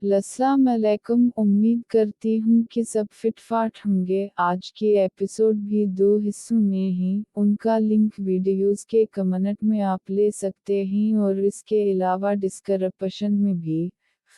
अस्सलाम अलैकुम। उम्मीद करती हूँ कि सब फिट-फाट होंगे। आज की एपिसोड भी दो हिस्सों में ही, उनका लिंक वीडियोस के कमेंट में आप ले सकते हैं और इसके अलावा डिस्क्रिप्शन में भी।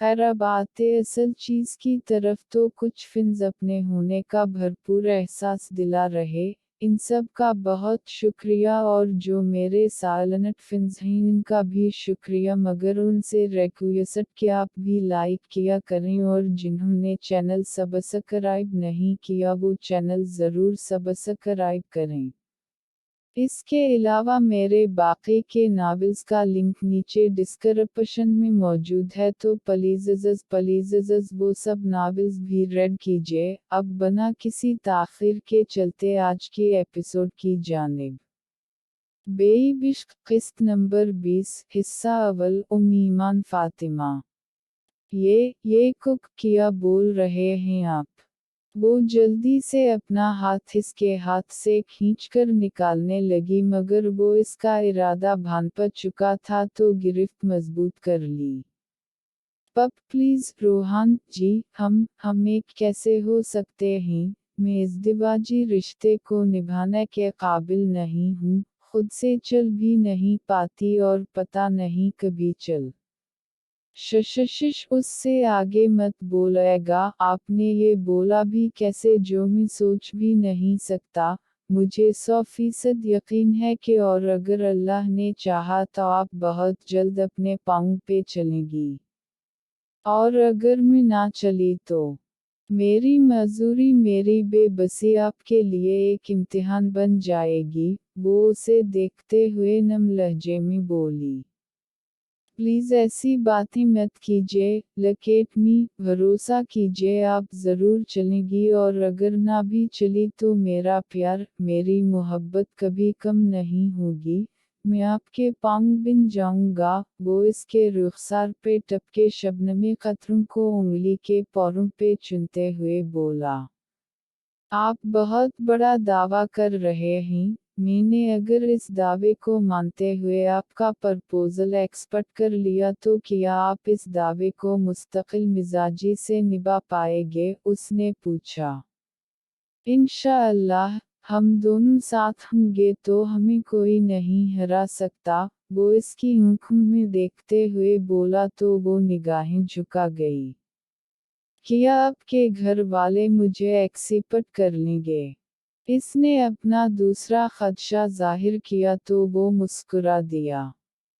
खैर अब आते असल चीज़ की तरफ, तो कुछ फिन्स अपने होने का भरपूर एहसास दिला रहे, इन सब का बहुत शुक्रिया। और जो मेरे साइलेंट फिन्स हैं इनका भी शुक्रिया, मगर उनसे रिक्वेस्ट कि आप भी लाइक किया करें और जिन्होंने चैनल सब्सक्राइब नहीं किया वो चैनल ज़रूर सब्सक्राइब करें। इसके अलावा मेरे बाकी के नावल्स का लिंक नीचे डिस्क्रिप्शन में मौजूद है, तो प्लीज़ वो सब नावल्स भी रेड कीजिए। अब बिना किसी ताख़ीर के चलते आज की एपिसोड की जानिब। बेइश्क किस्त नंबर 20, हिस्सा अव्वल, ईमान फातिमा। ये कुक किया बोल रहे हैं आप? वो जल्दी से अपना हाथ इसके हाथ से खींचकर निकालने लगी, मगर वो इसका इरादा भांप चुका था तो गिरफ्त मजबूत कर ली। पप प्लीज़ रोहान जी, हम एक कैसे हो सकते हैं? मैं इज़्दिवाजी रिश्ते को निभाने के काबिल नहीं हूँ, खुद से चल भी नहीं पाती और पता नहीं कभी चल। शशशिश उससे आगे मत बोलेगा। आपने ये बोला भी कैसे जो मैं सोच भी नहीं सकता। मुझे 100% यकीन है कि और अगर अल्लाह ने चाहा तो आप बहुत जल्द अपने पाँव पे चलेंगी। और अगर मैं ना चली तो मेरी मजूरी, मेरी बेबसी आपके लिए एक इम्तिहान बन जाएगी। वो उसे देखते हुए नम लहजे में बोली। प्लीज़ ऐसी बातें मत कीजिए, लकेट मी, भरोसा कीजिए आप ज़रूर चलेंगी और अगर ना भी चली तो मेरा प्यार, मेरी मोहब्बत कभी कम नहीं होगी। मैं आपके पाँव बिन जाऊंगा। वो इसके रुखसार पे टपके शबनमी कतरों को उंगली के पौरों पे चुनते हुए बोला। आप बहुत बड़ा दावा कर रहे हैं। मैंने अगर इस दावे को मानते हुए आपका प्रपोज़ल एक्सेप्ट कर लिया तो क्या आप इस दावे को मुस्तकिल मिजाजी से निभा पाएंगे? उसने पूछा। इंशाअल्लाह, हम दोनों साथ होंगे तो हमें कोई नहीं हरा सकता। वो इसकी आंखों में देखते हुए बोला तो वो निगाहें झुका गई। क्या आपके घर वाले मुझे एक्सेप्ट कर लेंगे? इसने अपना दूसरा खदशा जाहिर किया तो वो मुस्कुरा दिया।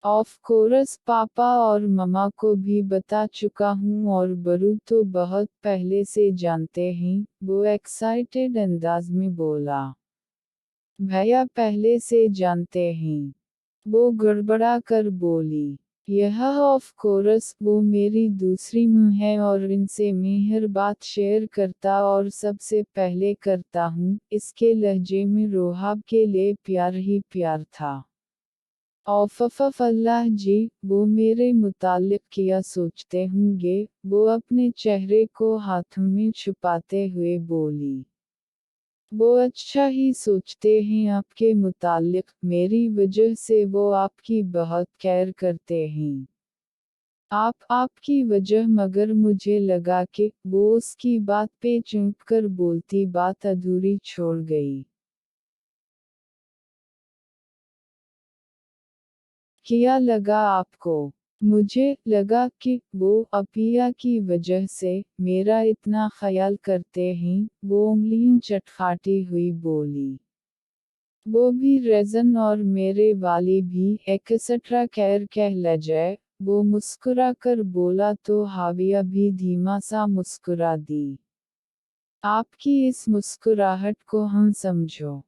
ऑफ कोर्स, पापा और ममा को भी बता चुका हूँ और बरू तो बहुत पहले से जानते हैं, वो एक्साइटेड अंदाज में बोला। भैया पहले से जानते हैं? वो गड़बड़ा कर बोली। यह ऑफ कोर्स, वो मेरी दूसरी माँ है और इनसे मैं हर बात शेयर करता और सबसे पहले करता हूँ। इसके लहजे में रोहाब के लिए प्यार ही प्यार था। औफ़फ़ अल्लाह जी, वो मेरे मुताल्लिक़ क्या सोचते होंगे? वो अपने चेहरे को हाथों में छुपाते हुए बोली। वो अच्छा ही सोचते हैं आपके मुताल्लिक़, मेरी वजह से वो आपकी बहुत केयर करते हैं। आपकी वजह, मगर मुझे लगा कि वो उसकी बात पे चुप कर बोलती बात अधूरी छोड़ गई। क्या लगा आपको? मुझे लगा कि वो अपिया की वजह से मेरा इतना ख्याल करते हैं। वो उंगलियां चटखाती हुई बोली। वो भी रेज़न और मेरे वाली भी एक्सेट्रा खैर कह लजाए। वो मुस्कुरा कर बोला तो हाविया भी धीमा सा मुस्कुरा दी। आपकी इस मुस्कुराहट को हम समझो।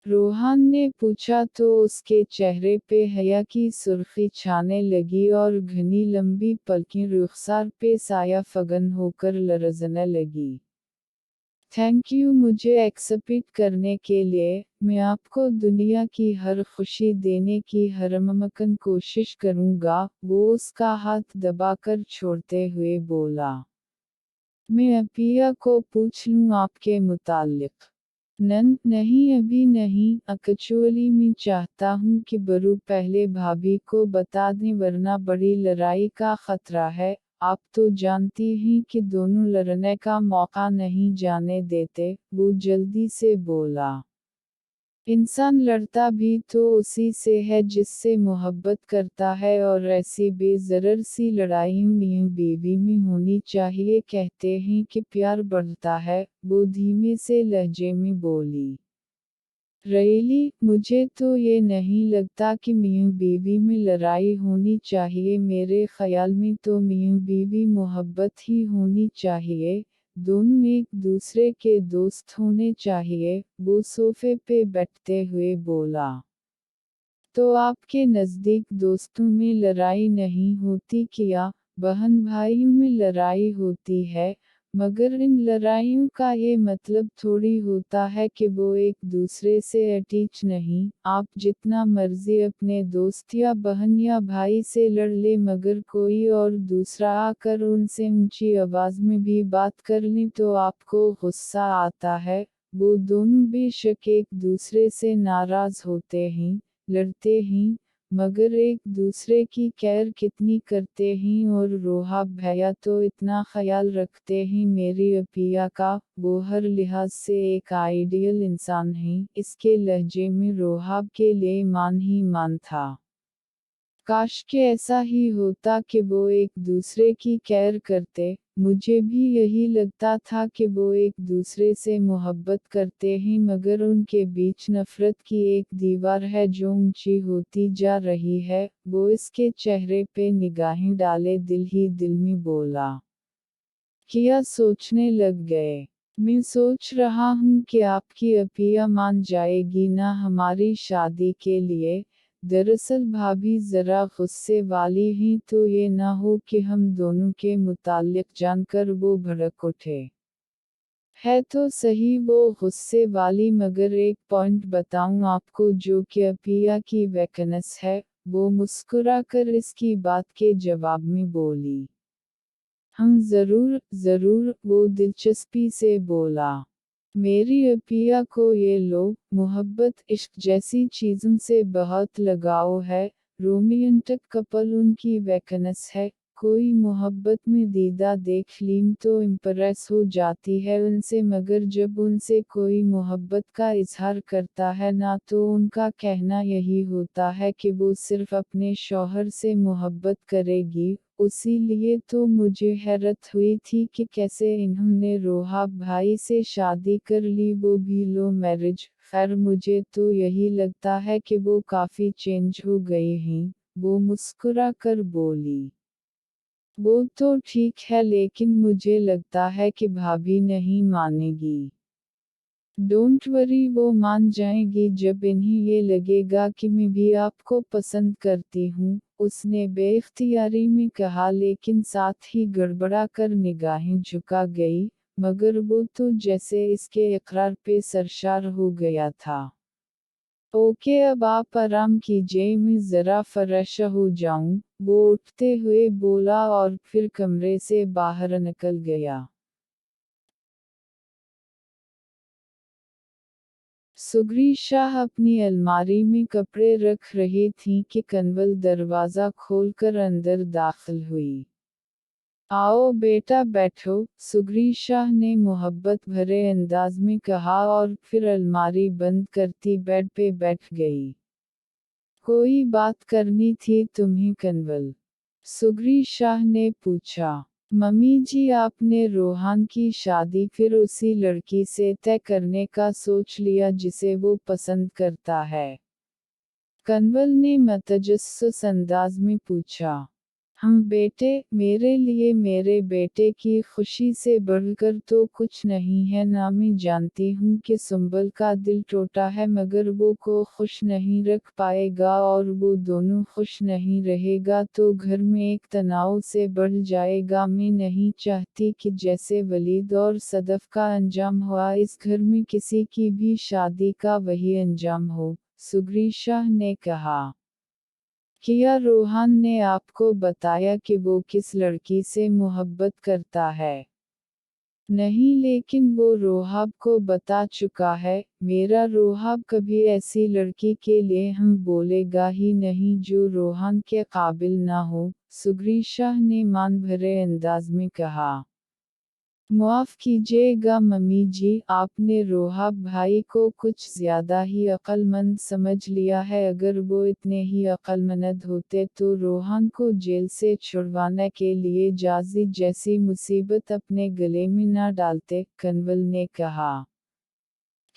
रोहान ने पूछा तो उसके चेहरे पे हया की सुर्खी छाने लगी और घनी लंबी पलकें रुखसार पे साया फगन होकर लरज़ने लगी। थैंक यू मुझे एक्सेप्ट करने के लिए। मैं आपको दुनिया की हर खुशी देने की हर मुमकिन कोशिश करूँगा। वो उसका हाथ दबाकर छोड़ते हुए बोला। मैं अपिया को पूछ लूँ आपके मुताल्लिक़? नहीं अभी नहीं, एक्चुअली मैं चाहता हूँ कि बरू पहले भाभी को बता दें वरना बड़ी लड़ाई का खतरा है। आप तो जानती हैं कि दोनों लड़ने का मौका नहीं जाने देते, वो जल्दी से बोला। इंसान लड़ता भी तो उसी से है जिससे मोहब्बत करता है, और ऐसी बेज़रर सी लड़ाई मियां बीवी में होनी चाहिए। कहते हैं कि प्यार बढ़ता है, वो धीमे से लहजे में बोली। रईली, मुझे तो ये नहीं लगता कि मियां बीवी में लड़ाई होनी चाहिए। मेरे ख्याल में तो मियां बीवी मोहब्बत ही होनी चाहिए, दोनों एक दूसरे के दोस्त होने चाहिए, वो सोफे पे बैठते हुए बोला। तो आपके नज़दीक दोस्तों में लड़ाई नहीं होती क्या? बहन भाइयों में लड़ाई होती है, मगर इन लड़ाइयों का ये मतलब थोड़ी होता है कि वो एक दूसरे से अटैच नहीं। आप जितना मर्जी अपने दोस्त या बहन या भाई से लड़ ले, मगर कोई और दूसरा आकर उनसे ऊंची आवाज़ में भी बात कर ले तो आपको गुस्सा आता है। वो दोनों बेशक एक दूसरे से नाराज़ होते हैं, लड़ते हैं, मगर एक दूसरे की केयर कितनी करते हैं। और रोहाब भैया तो इतना ख्याल रखते हैं मेरी अपिया का, वो हर लिहाज से एक आइडियल इंसान हैं। इसके लहजे में रोहाब के लिए मान ही मान था। काश के ऐसा ही होता कि वो एक दूसरे की केयर करते। मुझे भी यही लगता था कि वो एक दूसरे से मोहब्बत करते हैं, मगर उनके बीच नफरत की एक दीवार है जो ऊंची होती जा रही है। वो इसके चेहरे पे निगाहें डाले दिल ही दिल में बोला। किया सोचने लग गए। मैं सोच रहा हूँ कि आपकी अपिया मान जाएगी ना हमारी शादी के लिए। दरअसल भाभी ज़रा गुस्से वाली हैं, तो ये ना हो कि हम दोनों के मुताल्लिक जानकर वो भड़क उठे। है तो सही वो गुस्से वाली, मगर एक पॉइंट बताऊं आपको जो कि अपिया की वीकनेस है। वो मुस्कुराकर इसकी बात के जवाब में बोली। हम ज़रूर, ज़रूर, वो दिलचस्पी से बोला। मेरी अपिया को ये लो, मोहब्बत इश्क जैसी चीज़ों से बहुत लगाव है। रोमांटिक कपल उनकी वीकनेस है। कोई मोहब्बत में दीदा देख लीन तो इम्प्रेस हो जाती है उनसे, मगर जब उनसे कोई मोहब्बत का इजहार करता है ना, तो उनका कहना यही होता है कि वो सिर्फ अपने शौहर से मोहब्बत करेगी। उसीलिए तो मुझे हैरत हुई थी कि कैसे इन्होंने रोहाब भाई से शादी कर ली, वो भी लो मैरिज। खैर मुझे तो यही लगता है कि वो काफ़ी चेंज हो गए हैं, वो मुस्कुरा कर बोली। वो तो ठीक है, लेकिन मुझे लगता है कि भाभी नहीं मानेगी। डोंट वरी, वो मान जाएंगी जब इन्हें ये लगेगा कि मैं भी आपको पसंद करती हूँ, उसने बेइख्तियारी में कहा, लेकिन साथ ही गड़बड़ा कर निगाहें झुका गई। मगर वो तो जैसे इसके इकरार पे सरशार हो गया था। ओके, अब आप आराम कीजिए, मैं ज़रा फ्रेश हो जाऊं, वो उठते हुए बोला और फिर कमरे से बाहर निकल गया। सुग्री शाह अपनी अलमारी में कपड़े रख रही थीं कि कन्वल दरवाज़ा खोलकर अंदर दाखिल हुई। आओ बेटा बैठो, सुग्री शाह ने मोहब्बत भरे अंदाज में कहा और फिर अलमारी बंद करती बेड पे बैठ गई। कोई बात करनी थी तुम्हें कन्वल? सुग्री शाह ने पूछा। मम्मी जी, आपने रोहान की शादी फिर उसी लड़की से तय करने का सोच लिया जिसे वो पसंद करता है? कन्वल ने मतजस्सुस अंदाज में पूछा। हम बेटे, मेरे लिए मेरे बेटे की खुशी से बढ़कर तो कुछ नहीं है ना। मैं जानती हूँ कि सुंबल का दिल टूटा है, मगर वो को खुश नहीं रख पाएगा, और वो दोनों खुश नहीं रहेगा तो घर में एक तनाव से बढ़ जाएगा। मैं नहीं चाहती कि जैसे वलीद और सदफ का अंजाम हुआ, इस घर में किसी की भी शादी का वही अंजाम हो। सुग्री शाह ने कहा। क्या रोहान ने आपको बताया कि वो किस लड़की से मोहब्बत करता है? नहीं, लेकिन वो रोहाब को बता चुका है। मेरा रोहाब कभी ऐसी लड़की के लिए हम बोलेगा ही नहीं जो रोहान के काबिल ना हो, सुग्री शाह ने मान भरे अंदाज में कहा। माफ़ कीजिएगा मम्मी जी, आपने रोहाब भाई को कुछ ज़्यादा ही अक्लमंद समझ लिया है। अगर वो इतने ही अक्लमंद होते तो रोहान को जेल से छुड़वाने के लिए जाजी जैसी मुसीबत अपने गले में न डालते, कन्वल ने कहा।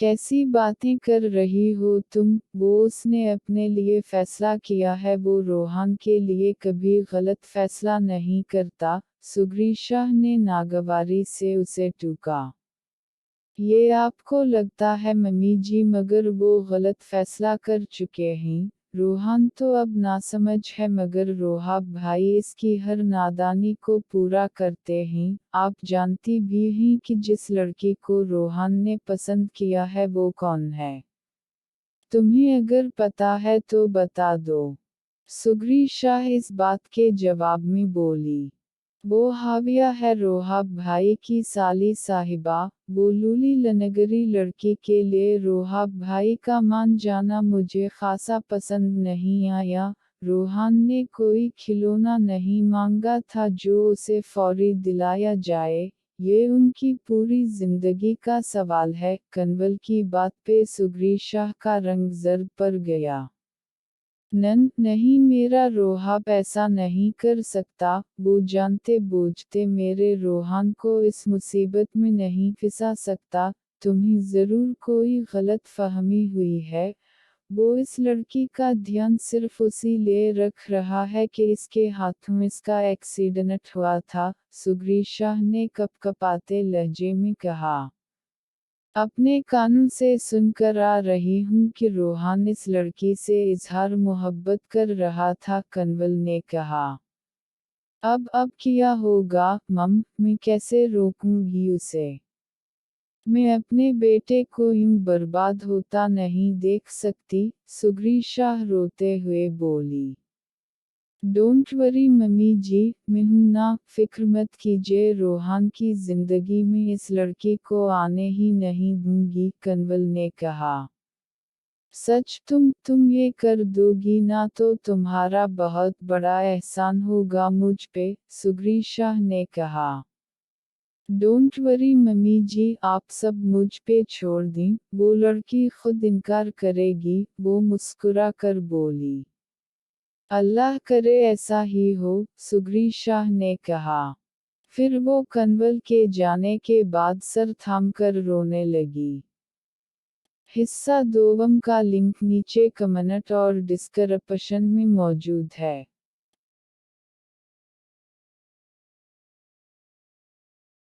कैसी बातें कर रही हो तुम, वो उसने अपने लिए फैसला किया है, वो रोहान के लिए कभी गलत फैसला नहीं करता, सुग्री शाह ने नागवारी से उसे टूका। ये आपको लगता है मम्मी जी, मगर वो गलत फैसला कर चुके हैं। रोहान तो अब नासमझ है मगर रोहाब भाई इसकी हर नादानी को पूरा करते हैं। आप जानती भी हैं कि जिस लड़की को रोहान ने पसंद किया है वो कौन है। तुम्हें अगर पता है तो बता दो। सुग्री शाह इस बात के जवाब में बोली। वो हाविया है, रोहाब भाई की साली साहिबा। वो लूली लनगरी लड़की के लिए रोहाब भाई का मान जाना मुझे खासा पसंद नहीं आया। रोहान ने कोई खिलौना नहीं मांगा था जो उसे फौरी दिलाया जाए, ये उनकी पूरी जिंदगी का सवाल है। कन्वल की बात पे सुग्री शाह का रंग जर्द पड़ गया। नहीं, मेरा रोहाब ऐसा नहीं कर सकता। वो जानते बूझते मेरे रोहान को इस मुसीबत में नहीं फंसा सकता। तुम्हें ज़रूर कोई गलत फहमी हुई है। वो इस लड़की का ध्यान सिर्फ उसी लिए रख रहा है कि इसके हाथों इसका एक्सीडेंट हुआ था, सुग्री शाह ने कपकपाते लहजे में कहा। अपने कानों से सुनकर आ रही हूँ कि रोहान इस लड़की से इजहार मोहब्बत कर रहा था, कन्वल ने कहा। अब क्या होगा मम, मैं कैसे रोकूंगी उसे। मैं अपने बेटे को यूं बर्बाद होता नहीं देख सकती, सुग्री शाह रोते हुए बोली। डोंट वरी मम्मी जी, मैं हूं ना, फिक्र मत कीजिए, रोहान की जिंदगी में इस लड़की को आने ही नहीं दूंगी, कन्वल ने कहा। सच तुम ये कर दोगी ना तो तुम्हारा बहुत बड़ा एहसान होगा मुझ पे, सुग्री शाह ने कहा। डोंट वरी मम्मी जी, आप सब मुझ पे छोड़ दें, वो लड़की खुद इनकार करेगी, वो मुस्कुरा कर बोली। अल्लाह करे ऐसा ही हो, सुग्री शाह ने कहा। फिर वो कन्वल के जाने के बाद सर थामकर रोने लगी। हिस्सा 2 का लिंक नीचे कमेंट और डिस्क्रिप्शन में मौजूद है।